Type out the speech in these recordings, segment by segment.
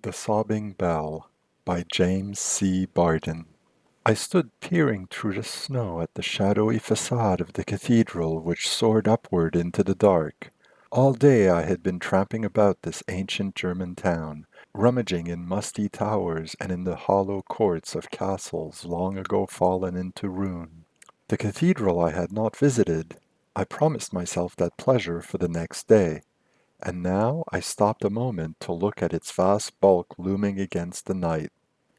The Sobbing Bell by James C. Bardin. I stood peering through the snow at the shadowy facade of the cathedral which soared upward into the dark. All day I had been tramping about this ancient German town, rummaging in musty towers and in the hollow courts of castles long ago fallen into ruin. The cathedral I had not visited. I promised myself that pleasure for the next day. And now I stopped a moment to look at its vast bulk looming against the night.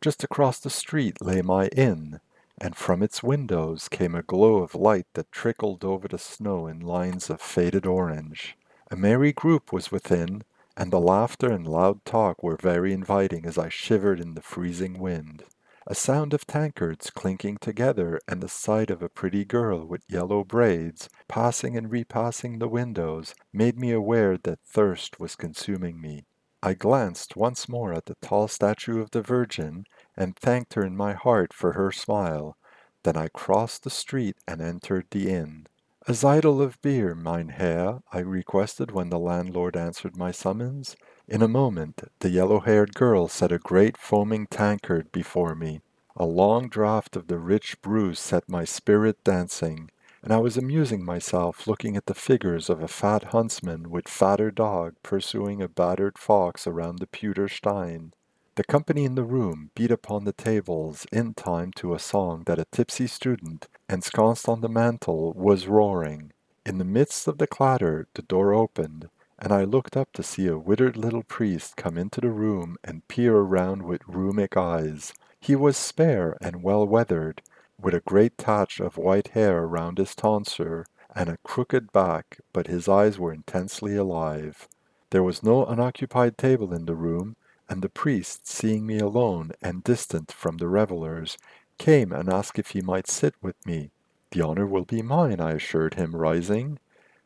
Just across the street lay my inn, and from its windows came a glow of light that trickled over the snow in lines of faded orange. A merry group was within, and the laughter and loud talk were very inviting as I shivered in the freezing wind. A sound of tankards clinking together and the sight of a pretty girl with yellow braids passing and repassing the windows made me aware that thirst was consuming me. I glanced once more at the tall statue of the Virgin and thanked her in my heart for her smile. Then I crossed the street and entered the inn. "A Zeidel of beer, mein Herr," I requested when the landlord answered my summons. In a moment the yellow-haired girl set a great foaming tankard before me. A long draught of the rich brew set my spirit dancing, and I was amusing myself looking at the figures of a fat huntsman with fatter dog pursuing a battered fox around the pewter stein. The company in the room beat upon the tables in time to a song that a tipsy student, ensconced on the mantel, was roaring. In the midst of the clatter the door opened, and I looked up to see a withered little priest come into the room and peer around with rheumic eyes. He was spare and well-weathered, with a great tatch of white hair around his tonsure, and a crooked back, but his eyes were intensely alive. There was no unoccupied table in the room, and the priest, seeing me alone and distant from the revellers, came and asked if he might sit with me. "The honor will be mine," I assured him, rising.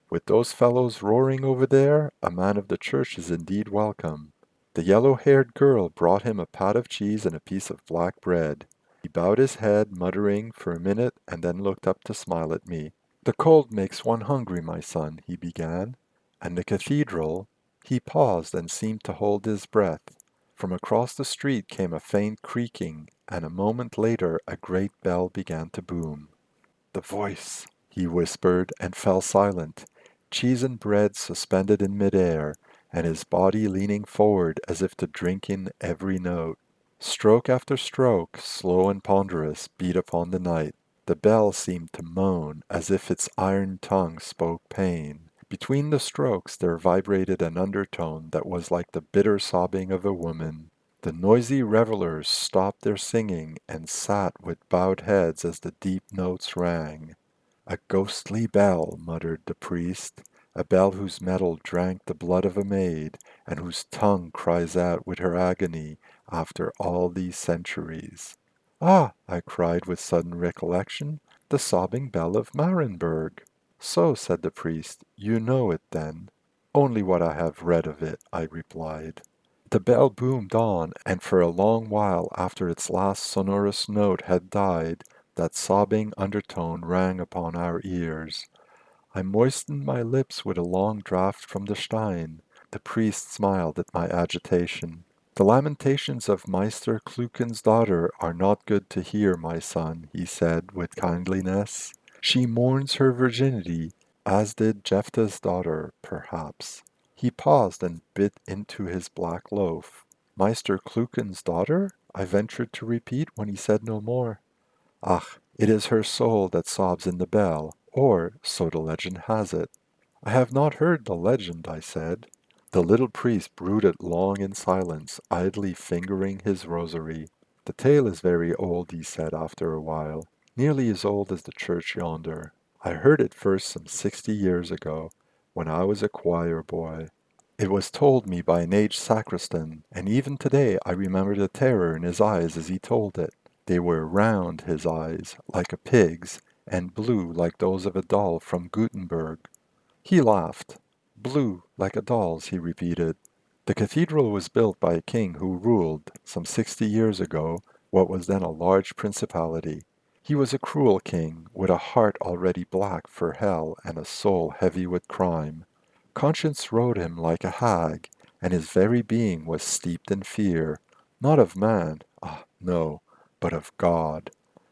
"With those fellows roaring over there, a man of the church is indeed welcome." The yellow-haired girl brought him a pat of cheese and a piece of black bread. He bowed his head, muttering for a minute, and then looked up to smile at me. "The cold makes one hungry, my son," he began. "And the cathedral—" He paused and seemed to hold his breath. From across the street came a faint creaking, and a moment later a great bell began to boom. "The voice," he whispered, and fell silent, cheese and bread suspended in mid-air, and his body leaning forward as if to drink in every note. Stroke after stroke, slow and ponderous, beat upon the night. The bell seemed to moan, as if its iron tongue spoke pain. Between the strokes there vibrated an undertone that was like the bitter sobbing of a woman. The noisy revellers stopped their singing and sat with bowed heads as the deep notes rang. "A ghostly bell," muttered the priest, "a bell whose metal drank the blood of a maid, and whose tongue cries out with her agony after all these centuries." "Ah!" I cried with sudden recollection, "the sobbing bell of Marienburg." "So," said the priest, "you know it, then?" "Only what I have read of it," I replied. The bell boomed on, and for a long while after its last sonorous note had died, that sobbing undertone rang upon our ears. I moistened my lips with a long draught from the stein. The priest smiled at my agitation. "The lamentations of Meister Kluken's daughter are not good to hear, my son," he said with kindliness. "She mourns her virginity, as did Jephthah's daughter, perhaps." He paused and bit into his black loaf. "Meister Kluken's daughter?" I ventured to repeat when he said no more. "Ach, it is her soul that sobs in the bell, or so the legend has it." "I have not heard the legend," I said. The little priest brooded long in silence, idly fingering his rosary. "The tale is very old," he said after a while, "nearly as old as the church yonder. I heard it first some 60 years ago, when I was a choir boy. It was told me by an aged sacristan, and even today I remember the terror in his eyes as he told it. They were round, his eyes, like a pig's, and blue like those of a doll from Gutenberg." He laughed. "Blue, like a doll's," he repeated. "The cathedral was built by a king who ruled, some 60 years ago, what was then a large principality. He was a cruel king, with a heart already black for hell and a soul heavy with crime. Conscience rode him like a hag, and his very being was steeped in fear, not of man, no, but of God.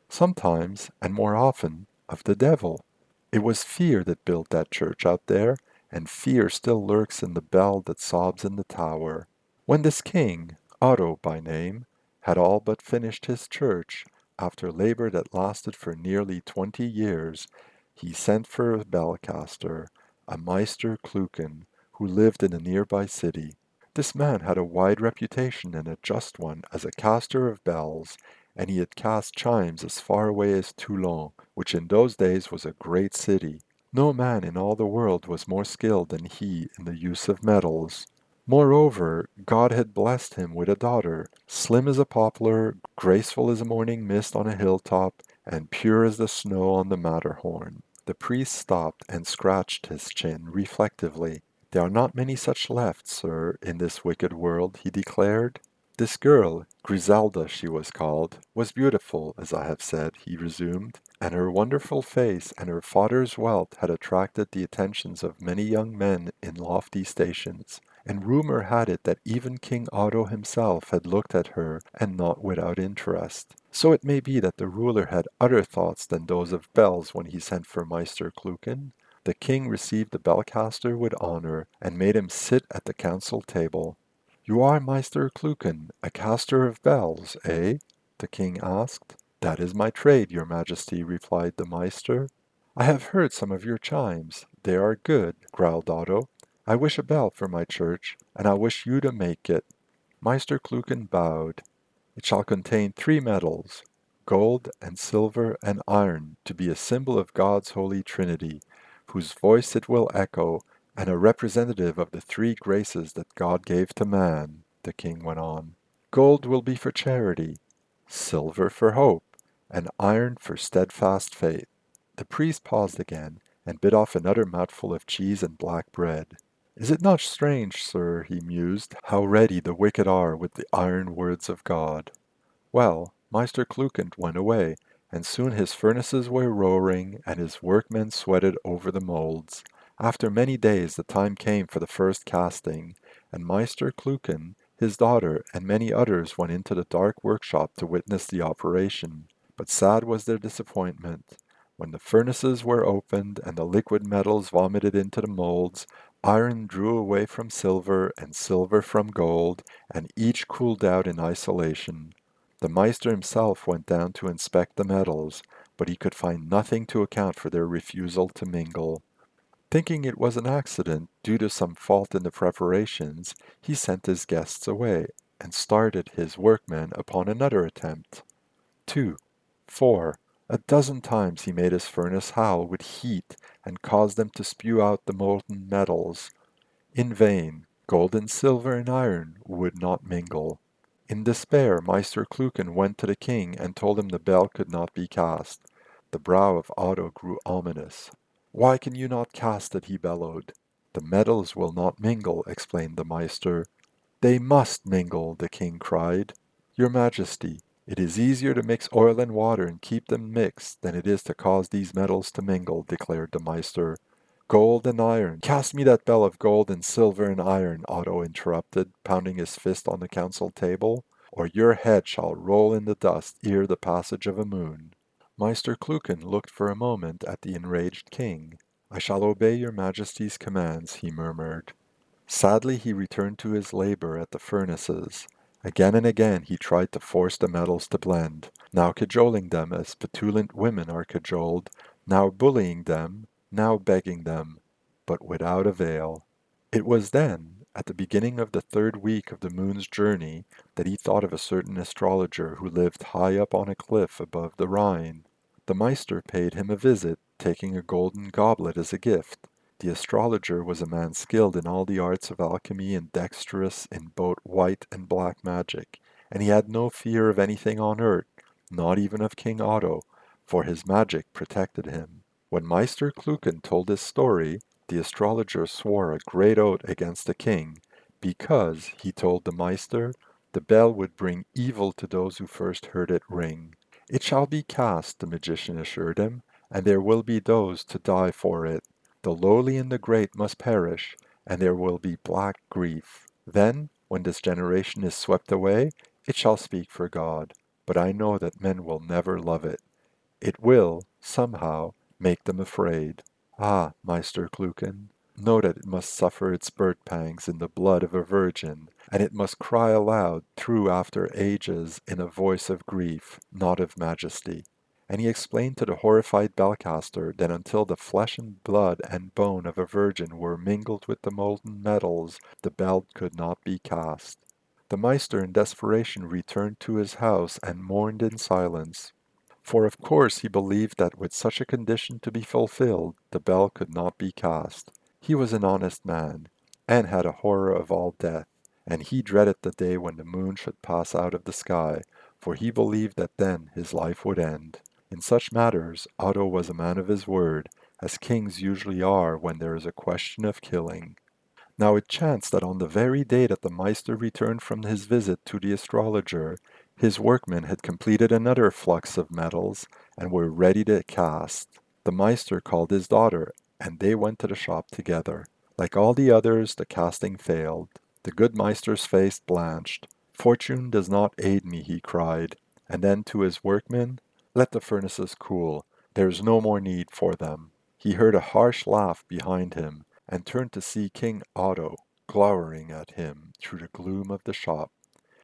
Sometimes, and more often, of the devil. It was fear that built that church out there, and fear still lurks in the bell that sobs in the tower. When this king, Otto by name, had all but finished his church, after labor that lasted for nearly 20 years, he sent for a bellcaster, a Meister Kluken, who lived in a nearby city. This man had a wide reputation and a just one as a caster of bells, and he had cast chimes as far away as Toulon, which in those days was a great city. No man in all the world was more skilled than he in the use of metals. Moreover, God had blessed him with a daughter, slim as a poplar, graceful as a morning mist on a hilltop, and pure as the snow on the Matterhorn. The priest stopped and scratched his chin reflectively. There are not many such left, sir, in this wicked world, he declared. This girl, Griselda she was called, was beautiful, as I have said, he resumed, and her wonderful face and her father's wealth had attracted the attentions of many young men in lofty stations, and rumor had it that even King Otto himself had looked at her, and not without interest. So it may be that the ruler had other thoughts than those of bells when he sent for Meister Kluken. The king received the bellcaster with honor, and made him sit at the council table. "You are Meister Kluken, a caster of bells, eh?" the king asked. "That is my trade, your majesty," replied the Meister. "I have heard some of your chimes. They are good," growled Otto. "I wish a bell for my church, and I wish you to make it." Meister Kluken bowed. "It shall contain 3 metals, gold and silver and iron, to be a symbol of God's holy Trinity, whose voice it will echo, and a representative of the 3 graces that God gave to man," the king went on. "Gold will be for charity, silver for hope, and iron for steadfast faith." The priest paused again, and bit off another mouthful of cheese and black bread. "Is it not strange, sir," he mused, "how ready the wicked are with the iron words of God?" Well, Meister Kluken went away, and soon his furnaces were roaring, and his workmen sweated over the molds. After many days the time came for the first casting, and Meister Kluken, his daughter, and many others went into the dark workshop to witness the operation. But sad was their disappointment. When the furnaces were opened, and the liquid metals vomited into the molds, iron drew away from silver, and silver from gold, and each cooled out in isolation. The Meister himself went down to inspect the metals, but he could find nothing to account for their refusal to mingle. Thinking it was an accident, due to some fault in the preparations, he sent his guests away, and started his workmen upon another attempt. 2, 4, a dozen times he made his furnace howl with heat, and caused them to spew out the molten metals. In vain. Gold and silver and iron would not mingle. In despair, Meister Kluken went to the king and told him the bell could not be cast. The brow of Otto grew ominous. "Why can you not cast it?" he bellowed. "The metals will not mingle," explained the Meister. "They must mingle," the king cried. "Your Majesty, it is easier to mix oil and water and keep them mixed than it is to cause these metals to mingle," declared the Meister. "Gold and iron! Cast me that bell of gold and silver and iron," Otto interrupted, pounding his fist on the council table, "or your head shall roll in the dust ere the passage of a moon." Meister Kluken looked for a moment at the enraged king. "I shall obey your Majesty's commands," he murmured. Sadly he returned to his labor at the furnaces. Again and again he tried to force the metals to blend, now cajoling them as petulant women are cajoled, now bullying them, now begging them, but without avail. It was then, at the beginning of the 3rd week of the moon's journey, that he thought of a certain astrologer who lived high up on a cliff above the Rhine. The Meister paid him a visit, taking a golden goblet as a gift. The astrologer was a man skilled in all the arts of alchemy and dexterous in both white and black magic, and he had no fear of anything on earth, not even of King Otto, for his magic protected him. When Meister Kluken told his story, the astrologer swore a great oath against the king, because, he told the Meister, the bell would bring evil to those who first heard it ring. "It shall be cast," the magician assured him, "and there will be those to die for it. The lowly and the great must perish, and there will be black grief." Then, when this generation is swept away, it shall speak for God. But I know that men will never love it. It will, somehow, make them afraid. Ah, Meister Kluken, know that it must suffer its birth pangs in the blood of a virgin, and it must cry aloud through after ages in a voice of grief, not of majesty. And he explained to the horrified bellcaster that until the flesh and blood and bone of a virgin were mingled with the molten metals, the bell could not be cast. The Meister in desperation returned to his house and mourned in silence. For of course he believed that with such a condition to be fulfilled, the bell could not be cast. He was an honest man, and had a horror of all death, and he dreaded the day when the moon should pass out of the sky, for he believed that then his life would end. In such matters Otto was a man of his word, as kings usually are when there is a question of killing. Now it chanced that on the very day that the Meister returned from his visit to the astrologer, his workmen had completed another flux of metals and were ready to cast. The Meister called his daughter, and they went to the shop together. Like all the others, the casting failed. The good Meister's face blanched. Fortune does not aid me, he cried. And then to his workmen, let the furnaces cool. There is no more need for them. He heard a harsh laugh behind him, and turned to see King Otto glowering at him through the gloom of the shop.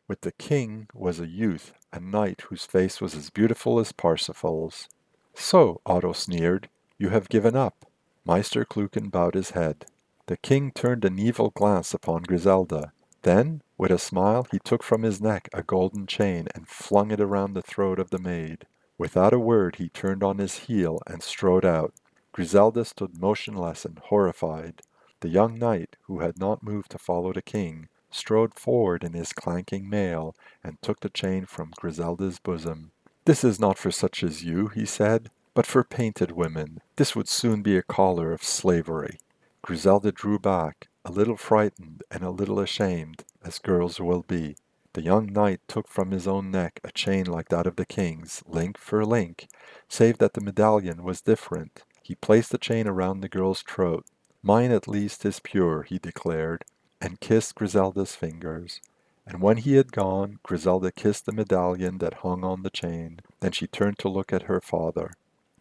With the king was a youth, a knight whose face was as beautiful as Parsifal's. So, Otto sneered, you have given up. Meister Kluken bowed his head. The king turned an evil glance upon Griselda. Then, with a smile, he took from his neck a golden chain and flung it around the throat of the maid. Without a word he turned on his heel and strode out. Griselda stood motionless and horrified. The young knight, who had not moved to follow the king, strode forward in his clanking mail, and took the chain from Griselda's bosom. This is not for such as you, he said, but for painted women. This would soon be a collar of slavery. Griselda drew back, a little frightened and a little ashamed, as girls will be. The young knight took from his own neck a chain like that of the king's, link for link, save that the medallion was different. He placed the chain around the girl's throat. Mine at least is pure, he declared, and kissed Griselda's fingers. And when he had gone, Griselda kissed the medallion that hung on the chain. Then she turned to look at her father.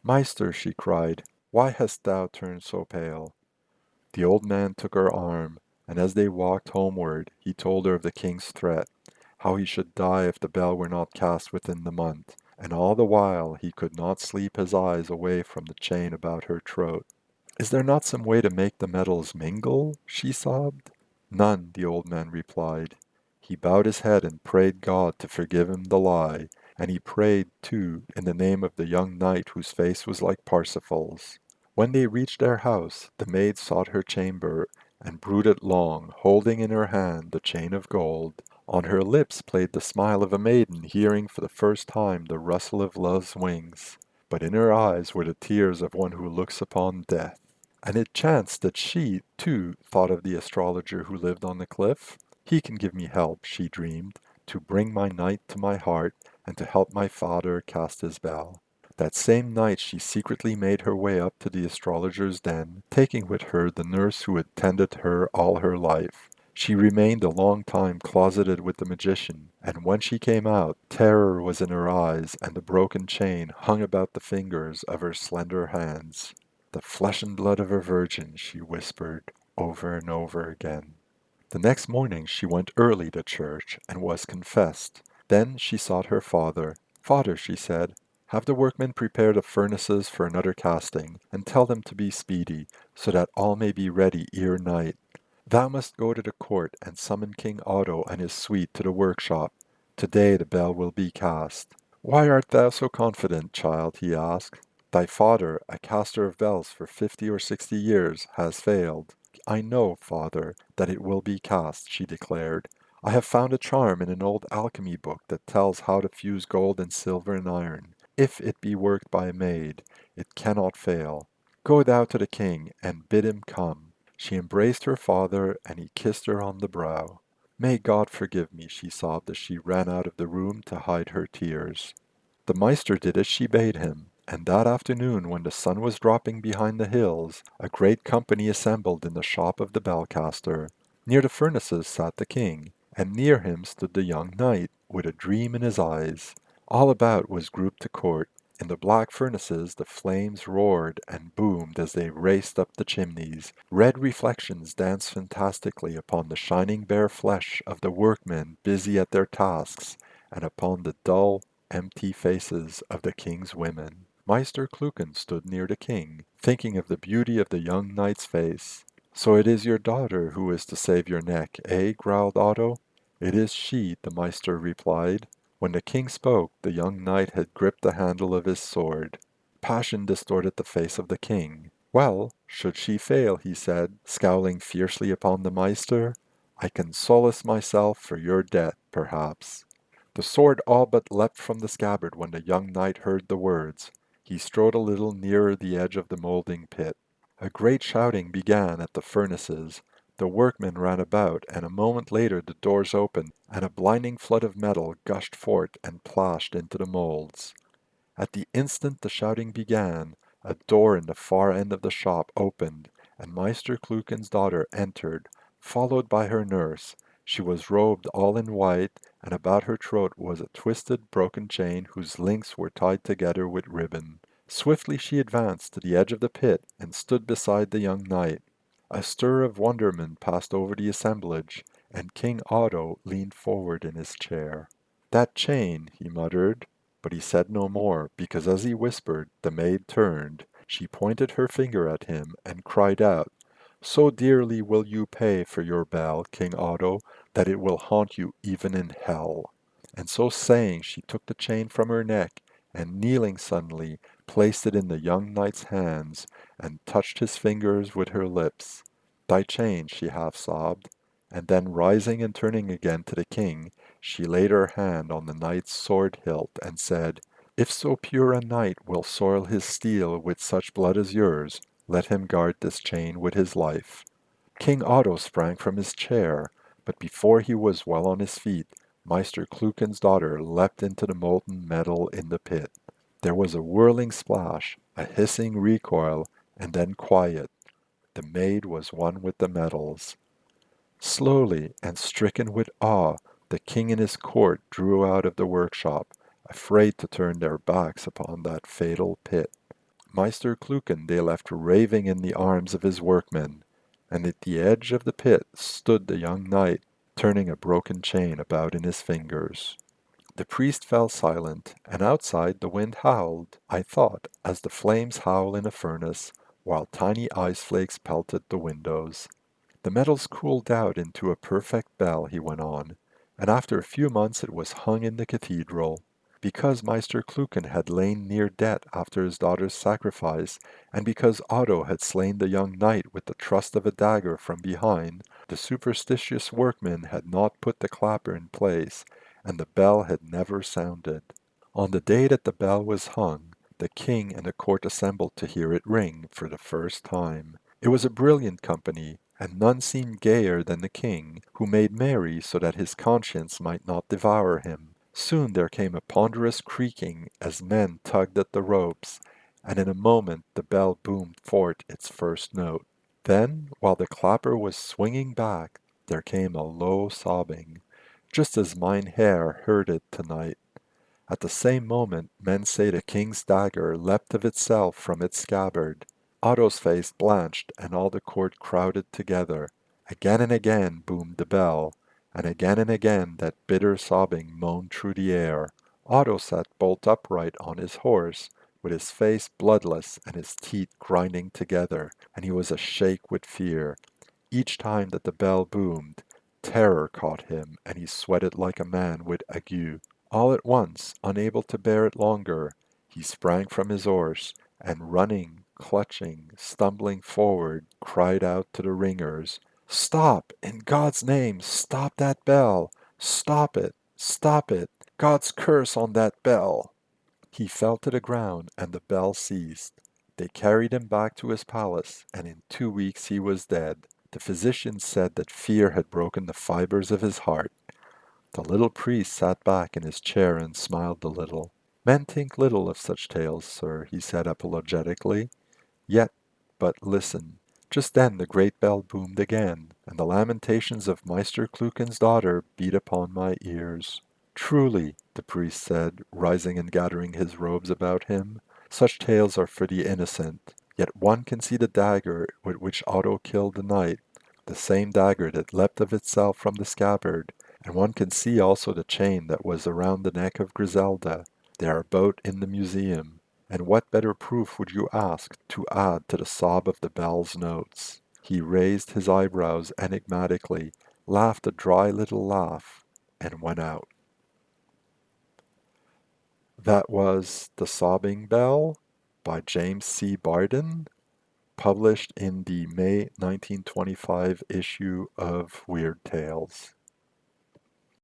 Meister, she cried, why hast thou turned so pale? The old man took her arm, and as they walked homeward, he told her of the king's threat, how he should die if the bell were not cast within the month, and all the while he could not sleep his eyes away from the chain about her throat. Is there not some way to make the metals mingle? She sobbed. None, the old man replied. He bowed his head and prayed God to forgive him the lie, and he prayed, too, in the name of the young knight whose face was like Parsifal's. When they reached their house, the maid sought her chamber, and brooded long, holding in her hand the chain of gold. On her lips played the smile of a maiden hearing for the first time the rustle of love's wings, but in her eyes were the tears of one who looks upon death. And it chanced that she, too, thought of the astrologer who lived on the cliff. He can give me help, she dreamed, to bring my knight to my heart, and to help my father cast his bell. That same night she secretly made her way up to the astrologer's den, taking with her the nurse who had tended her all her life. She remained a long time closeted with the magician, and when she came out, terror was in her eyes, and the broken chain hung about the fingers of her slender hands. The flesh and blood of a virgin, she whispered over and over again. The next morning she went early to church, and was confessed. Then she sought her father. Father, she said, have the workmen prepare the furnaces for another casting, and tell them to be speedy, so that all may be ready ere night. Thou must go to the court, and summon King Otto and his suite to the workshop. Today the bell will be cast. Why art thou so confident, child? He asked. Thy father, a caster of bells for 50 or 60 years, has failed. I know, father, that it will be cast, she declared. I have found a charm in an old alchemy book that tells how to fuse gold and silver and iron. If it be worked by a maid, it cannot fail. Go thou to the king, and bid him come. She embraced her father, and he kissed her on the brow. May God forgive me, she sobbed as she ran out of the room to hide her tears. The Meister did as she bade him, and that afternoon when the sun was dropping behind the hills, a great company assembled in the shop of the bellcaster. Near the furnaces sat the king, and near him stood the young knight, with a dream in his eyes. All about was grouped the court. In the black furnaces the flames roared and boomed as they raced up the chimneys. Red reflections danced fantastically upon the shining bare flesh of the workmen busy at their tasks, and upon the dull, empty faces of the king's women. Meister Kluken stood near the king, thinking of the beauty of the young knight's face. "So it is your daughter who is to save your neck, eh?" growled Otto. "It is she," the Meister replied. When the king spoke, the young knight had gripped the handle of his sword. Passion distorted the face of the king. "Well, should she fail," he said, scowling fiercely upon the Meister, "I can solace myself for your death, perhaps." The sword all but leapt from the scabbard when the young knight heard the words. He strode a little nearer the edge of the moulding pit. A great shouting began at the furnaces. The workmen ran about, and a moment later the doors opened, and a blinding flood of metal gushed forth and plashed into the moulds. At the instant the shouting began, a door in the far end of the shop opened, and Meister Kluken's daughter entered, followed by her nurse. She was robed all in white, and about her throat was a twisted, broken chain whose links were tied together with ribbon. Swiftly she advanced to the edge of the pit and stood beside the young knight. A stir of wonderment passed over the assemblage, and King Otto leaned forward in his chair. "That chain," he muttered, but he said no more, because as he whispered, the maid turned. She pointed her finger at him and cried out, "So dearly will you pay for your bell, King Otto, that it will haunt you even in hell." And so saying, she took the chain from her neck, and kneeling suddenly, placed it in the young knight's hands, and touched his fingers with her lips. "Thy chain," she half sobbed, and then rising and turning again to the king, she laid her hand on the knight's sword hilt and said, "If so pure a knight will soil his steel with such blood as yours, let him guard this chain with his life." King Otto sprang from his chair, but before he was well on his feet, Meister Kluken's daughter leapt into the molten metal in the pit. There was a whirling splash, a hissing recoil, and then quiet. The maid was one with the metals. Slowly, and stricken with awe, the king and his court drew out of the workshop, afraid to turn their backs upon that fatal pit. Meister Kluken they left raving in the arms of his workmen, and at the edge of the pit stood the young knight, turning a broken chain about in his fingers. The priest fell silent, and outside the wind howled, I thought, as the flames howl in a furnace, while tiny ice flakes pelted the windows. "The metals cooled out into a perfect bell," he went on, "and after a few months it was hung in the cathedral. Because Meister Kluken had lain near death after his daughter's sacrifice, and because Otto had slain the young knight with the thrust of a dagger from behind, the superstitious workmen had not put the clapper in place, and the bell had never sounded. On the day that the bell was hung, the king and the court assembled to hear it ring for the first time. It was a brilliant company, and none seemed gayer than the king, who made merry so that his conscience might not devour him. Soon there came a ponderous creaking as men tugged at the ropes, and in a moment the bell boomed forth its first note. Then, while the clapper was swinging back, there came a low sobbing, just as mine Herr heard it tonight. At the same moment men say the king's dagger leapt of itself from its scabbard. Otto's face blanched, and all the court crowded together. Again and again boomed the bell, and again that bitter sobbing moaned through the air. Otto sat bolt upright on his horse, with his face bloodless and his teeth grinding together, and he was ashake with fear. Each time that the bell boomed, terror caught him, and he sweated like a man with ague. All at once, unable to bear it longer, he sprang from his horse, and running, clutching, stumbling forward, cried out to the ringers, "Stop! In God's name, stop that bell! Stop it! Stop it! God's curse on that bell!" He fell to the ground, and the bell ceased. They carried him back to his palace, and in 2 weeks he was dead. The physicians said that fear had broken the fibers of his heart. The little priest sat back in his chair and smiled a little. "Men think little of such tales, sir," he said apologetically. "Yet, but listen. Just then the great bell boomed again, and the lamentations of Meister Kluken's daughter beat upon my ears. Truly, the priest said, rising and gathering his robes about him, such tales are for the innocent. Yet one can see the dagger with which Otto killed the knight, the same dagger that leapt of itself from the scabbard, and one can see also the chain that was around the neck of Griselda. They are both in the museum. And what better proof would you ask to add to the sob of the bell's notes? He raised his eyebrows enigmatically, laughed a dry little laugh, and went out. That was The Sobbing Bell by James C. Bardin, published in the May 1925 issue of Weird Tales.